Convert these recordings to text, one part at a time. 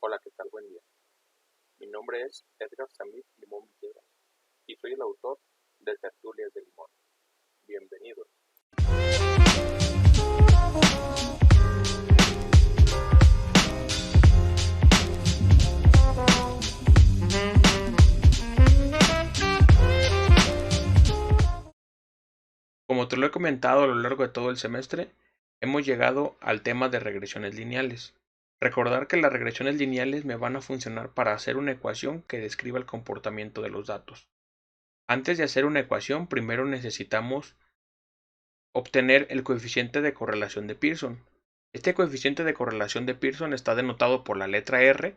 Hola, ¿qué tal? Buen día. Mi nombre es Edgar Samir Limón Villegas y soy el autor de Tertulias de Limón. Bienvenidos. Como te lo he comentado a lo largo de todo el semestre, hemos llegado al tema de regresiones lineales. Recordar que las regresiones lineales me van a funcionar para hacer una ecuación que describa el comportamiento de los datos. Antes de hacer una ecuación, primero necesitamos obtener el coeficiente de correlación de Pearson. Este coeficiente de correlación de Pearson está denotado por la letra R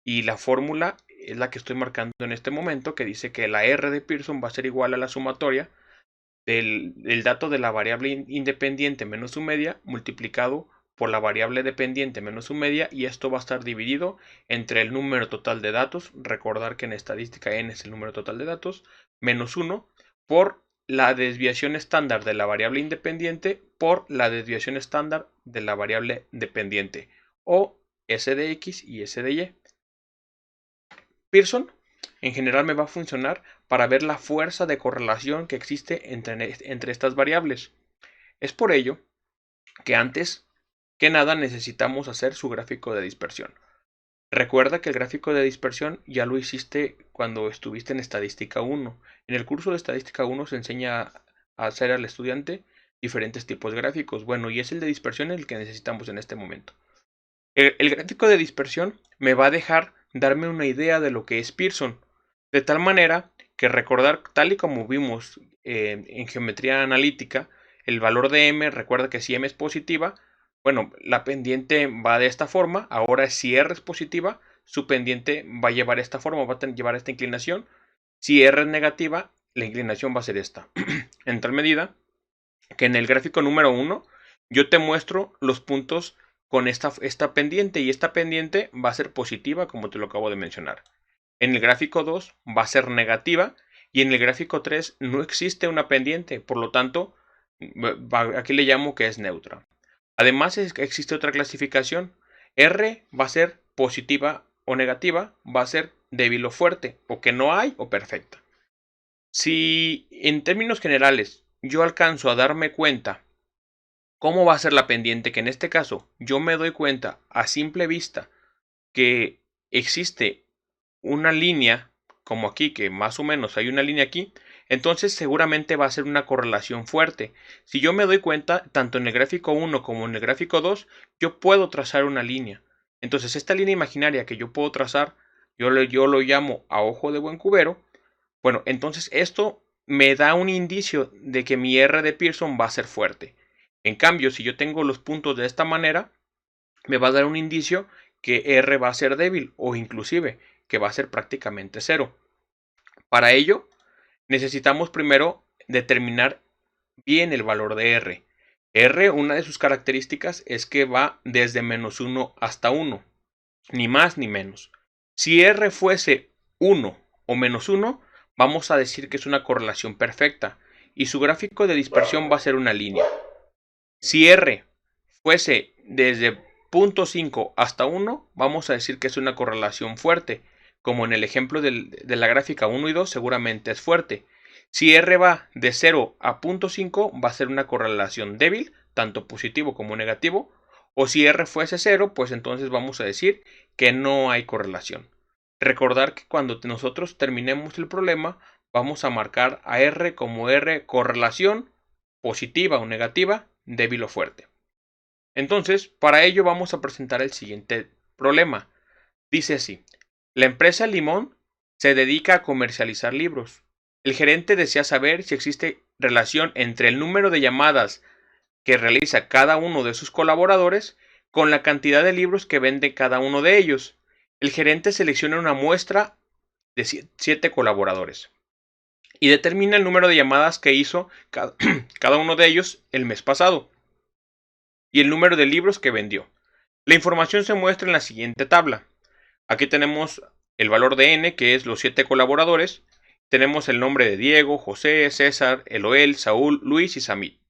y la fórmula es la que estoy marcando en este momento, que dice que la R de Pearson va a ser igual a la sumatoria del dato de la variable independiente menos su media multiplicado por la variable dependiente menos su media, y esto va a estar dividido entre el número total de datos, recordar que en estadística n es el número total de datos, menos 1 por la desviación estándar de la variable independiente por la desviación estándar de la variable dependiente, o S de X y S de Y. Pearson en general me va a funcionar para ver la fuerza de correlación que existe entre estas variables. Es por ello que antes que nada necesitamos hacer su gráfico de dispersión. Recuerda que el gráfico de dispersión ya lo hiciste cuando estuviste en Estadística 1. En el curso de Estadística 1 se enseña a hacer al estudiante diferentes tipos de gráficos. Bueno, y es el de dispersión el que necesitamos en este momento. El gráfico de dispersión me va a dejar darme una idea de lo que es Pearson. De tal manera que recordar, tal y como vimos en geometría analítica, el valor de m, recuerda que si m es positiva, bueno, la pendiente va de esta forma. Ahora si r es positiva, su pendiente va a llevar esta forma, va a llevar esta inclinación. Si r es negativa, la inclinación va a ser esta. En tal medida que en el gráfico número 1 yo te muestro los puntos con esta pendiente, y esta pendiente va a ser positiva, como te lo acabo de mencionar. En el gráfico 2 va a ser negativa, y en el gráfico 3 no existe una pendiente, por lo tanto aquí le llamo que es neutra. Además existe otra clasificación. R va a ser positiva o negativa, va a ser débil o fuerte, o que no hay o perfecta. Si en términos generales yo alcanzo a darme cuenta cómo va a ser la pendiente, que en este caso yo me doy cuenta a simple vista que existe una línea, como aquí, que más o menos hay una línea aquí, entonces seguramente va a ser una correlación fuerte. Si yo me doy cuenta, tanto en el gráfico 1 como en el gráfico 2, yo puedo trazar una línea. Entonces esta línea imaginaria que yo puedo trazar, yo lo llamo a ojo de buen cubero. Bueno, entonces esto me da un indicio de que mi R de Pearson va a ser fuerte. En cambio, si yo tengo los puntos de esta manera, me va a dar un indicio que R va a ser débil, o inclusive que va a ser prácticamente cero. Para ello, necesitamos primero determinar bien el valor de R. R, una de sus características es que va desde menos 1 hasta 1, ni más ni menos. Si R fuese 1 o menos 1, vamos a decir que es una correlación perfecta, y su gráfico de dispersión va a ser una línea. Si R fuese desde 0.5 hasta 1, vamos a decir que es una correlación fuerte, como en el ejemplo de la gráfica 1 y 2 seguramente es fuerte. Si R va de 0 a 0.5, va a ser una correlación débil, tanto positivo como negativo, o si R fuese 0, pues entonces vamos a decir que no hay correlación. Recordar que cuando nosotros terminemos el problema, vamos a marcar a R como R correlación positiva o negativa, débil o fuerte. Entonces, para ello vamos a presentar el siguiente problema. Dice así: la empresa Limón se dedica a comercializar libros. El gerente desea saber si existe relación entre el número de llamadas que realiza cada uno de sus colaboradores con la cantidad de libros que vende cada uno de ellos. El gerente selecciona una muestra de 7 colaboradores y determina el número de llamadas que hizo cada uno de ellos el mes pasado y el número de libros que vendió. La información se muestra en la siguiente tabla. Aquí tenemos el valor de n, que es los 7 colaboradores. Tenemos el nombre de Diego, José, César, Eloel, Saúl, Luis y Samit.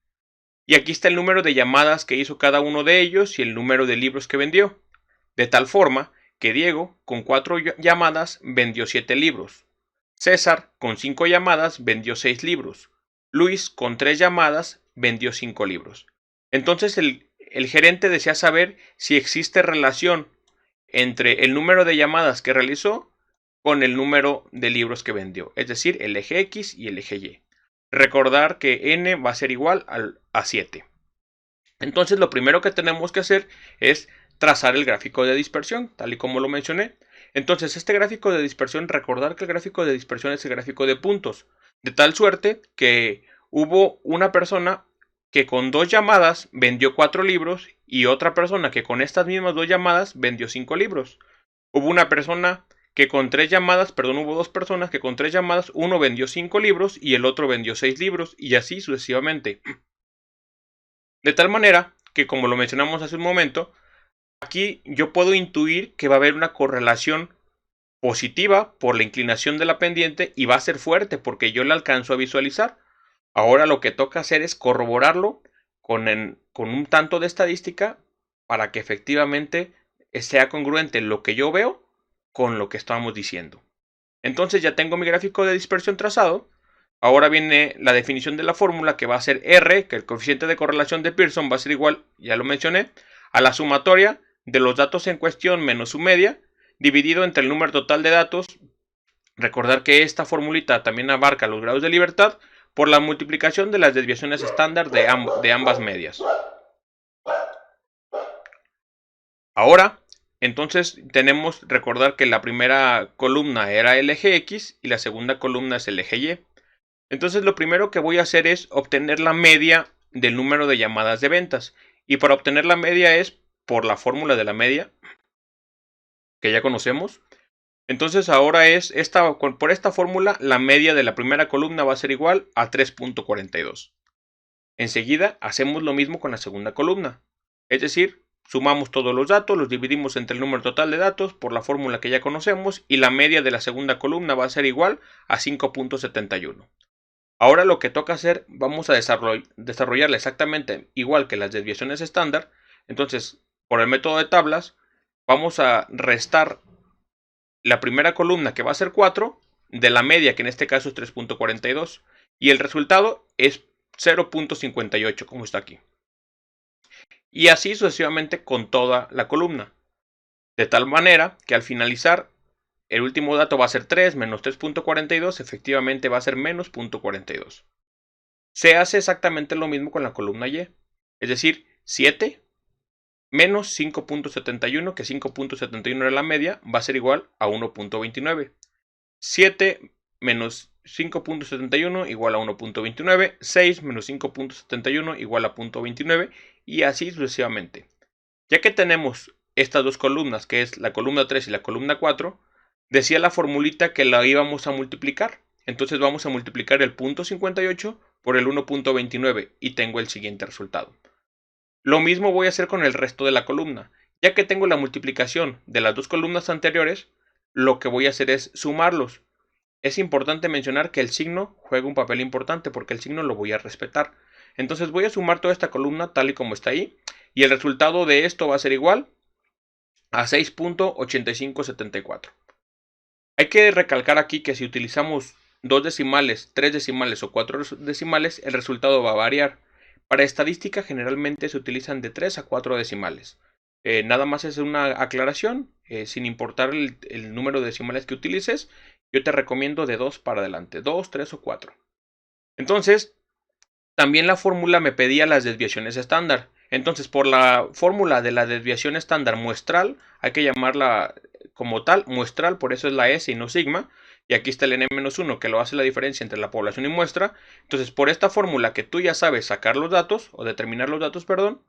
Y aquí está el número de llamadas que hizo cada uno de ellos y el número de libros que vendió. De tal forma que Diego, con 4 llamadas, vendió 7 libros. César, con 5 llamadas, vendió 6 libros. Luis, con 3 llamadas, vendió 5 libros. Entonces el gerente desea saber si existe relación entre el número de llamadas que realizó con el número de libros que vendió, es decir, el eje X y el eje Y. Recordar que n va a ser igual a 7. Entonces lo primero que tenemos que hacer es trazar el gráfico de dispersión, tal y como lo mencioné. Entonces este gráfico de dispersión, recordar que el gráfico de dispersión es el gráfico de puntos, de tal suerte que hubo una persona que con 2 llamadas vendió 4 libros y otra persona que con estas mismas 2 llamadas vendió 5 libros. Hubo una persona que con 3 llamadas, perdón, hubo 2 personas que con 3 llamadas, uno vendió 5 libros y el otro vendió 6 libros y así sucesivamente. De tal manera que, como lo mencionamos hace un momento, aquí yo puedo intuir que va a haber una correlación positiva por la inclinación de la pendiente y va a ser fuerte porque yo la alcanzo a visualizar. Ahora lo que toca hacer es corroborarlo con un tanto de estadística para que efectivamente sea congruente lo que yo veo con lo que estamos diciendo. Entonces ya tengo mi gráfico de dispersión trazado. Ahora viene la definición de la fórmula, que va a ser R, que el coeficiente de correlación de Pearson va a ser igual, ya lo mencioné, a la sumatoria de los datos en cuestión menos su media, dividido entre el número total de datos. Recordar que esta formulita también abarca los grados de libertad por la multiplicación de las desviaciones estándar de ambas medias. Ahora, entonces tenemos recordar que la primera columna era el eje X y la segunda columna es el eje Y. Entonces lo primero que voy a hacer es obtener la media del número de llamadas de ventas. Y para obtener la media es por la fórmula de la media, que ya conocemos. Entonces ahora es por esta fórmula la media de la primera columna va a ser igual a 3.42. Enseguida hacemos lo mismo con la segunda columna. Es decir, sumamos todos los datos, los dividimos entre el número total de datos por la fórmula que ya conocemos y la media de la segunda columna va a ser igual a 5.71. Ahora lo que toca hacer, vamos a desarrollarla exactamente igual que las desviaciones estándar. Entonces, por el método de tablas, vamos a restar la primera columna, que va a ser 4, de la media, que en este caso es 3.42. Y el resultado es 0.58, como está aquí. Y así sucesivamente con toda la columna. De tal manera que al finalizar, el último dato va a ser 3 menos 3.42, efectivamente va a ser menos 0.42. Se hace exactamente lo mismo con la columna Y. Es decir, 7 menos 5.71, que 5.71 era la media, va a ser igual a 1.29. 7 menos 5.71 igual a 1.29. 6 menos 5.71 igual a 0.29. Y así sucesivamente. Ya que tenemos estas dos columnas, que es la columna 3 y la columna 4, decía la formulita que la íbamos a multiplicar. Entonces vamos a multiplicar el 0.58 por el 1.29 y tengo el siguiente resultado. Lo mismo voy a hacer con el resto de la columna. Ya que tengo la multiplicación de las dos columnas anteriores, lo que voy a hacer es sumarlos. Es importante mencionar que el signo juega un papel importante porque el signo lo voy a respetar. Entonces voy a sumar toda esta columna tal y como está ahí y el resultado de esto va a ser igual a 6.8574. Hay que recalcar aquí que si utilizamos 2 decimales, 3 decimales o 4 decimales, el resultado va a variar. Para estadística generalmente se utilizan de 3 a 4 decimales. Nada más es una aclaración, sin importar el número de decimales que utilices, yo te recomiendo de 2 para adelante, 2, 3 o 4. Entonces, también la fórmula me pedía las desviaciones estándar. Entonces, por la fórmula de la desviación estándar muestral, hay que llamarla como tal, muestral, por eso es la S y no sigma. Y aquí está el n-1 que lo hace la diferencia entre la población y muestra. Entonces, por esta fórmula que tú ya sabes sacar los datos, o determinar los datos, perdón.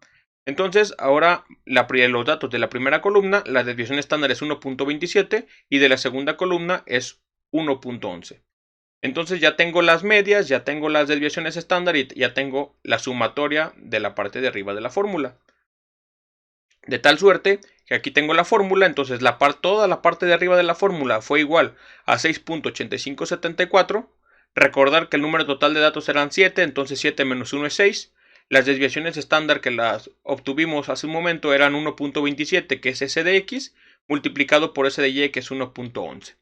Entonces, ahora los datos de la primera columna, la desviación estándar es 1.27 y de la segunda columna es 1.11. Entonces ya tengo las medias, ya tengo las desviaciones estándar y ya tengo la sumatoria de la parte de arriba de la fórmula. De tal suerte que aquí tengo la fórmula, entonces toda la parte de arriba de la fórmula fue igual a 6.8574. Recordar que el número total de datos eran 7, entonces 7 menos 1 es 6. Las desviaciones estándar que las obtuvimos hace un momento eran 1.27, que es S de X, multiplicado por S de Y, que es 1.11.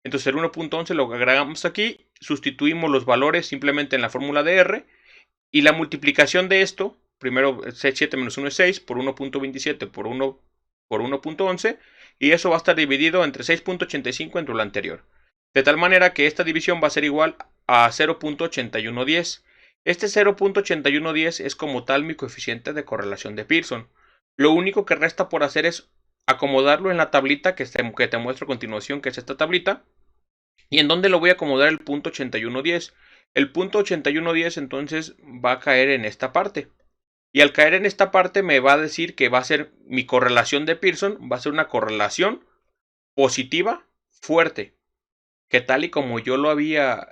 Entonces el 1.11 lo agregamos aquí, sustituimos los valores simplemente en la fórmula de R, y la multiplicación de esto, primero 7 menos 1 es 6, por 1.27 por 1.11, y eso va a estar dividido entre 6.85 entre lo anterior. De tal manera que esta división va a ser igual a 0.8110. Este 0.8110 es como tal mi coeficiente de correlación de Pearson. Lo único que resta por hacer es acomodarlo en la tablita que te muestro a continuación, que es esta tablita. ¿Y en dónde lo voy a acomodar el punto 8110? El punto 8110 entonces va a caer en esta parte. Y al caer en esta parte me va a decir que va a ser mi correlación de Pearson, va a ser una correlación positiva fuerte, que tal y como yo lo había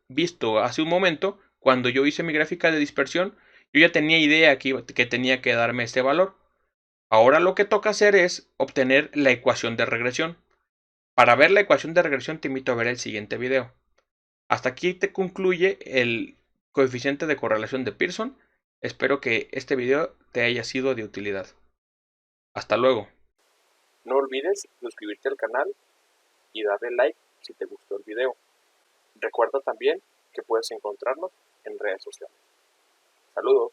visto hace un momento, cuando yo hice mi gráfica de dispersión, yo ya tenía idea que tenía que darme este valor. Ahora lo que toca hacer es obtener la ecuación de regresión. Para ver la ecuación de regresión te invito a ver el siguiente video. Hasta aquí te concluye el coeficiente de correlación de Pearson. Espero que este video te haya sido de utilidad. Hasta luego. No olvides suscribirte al canal y darle like si te gustó el video. Recuerda también que puedes encontrarnos en redes sociales. Saludos.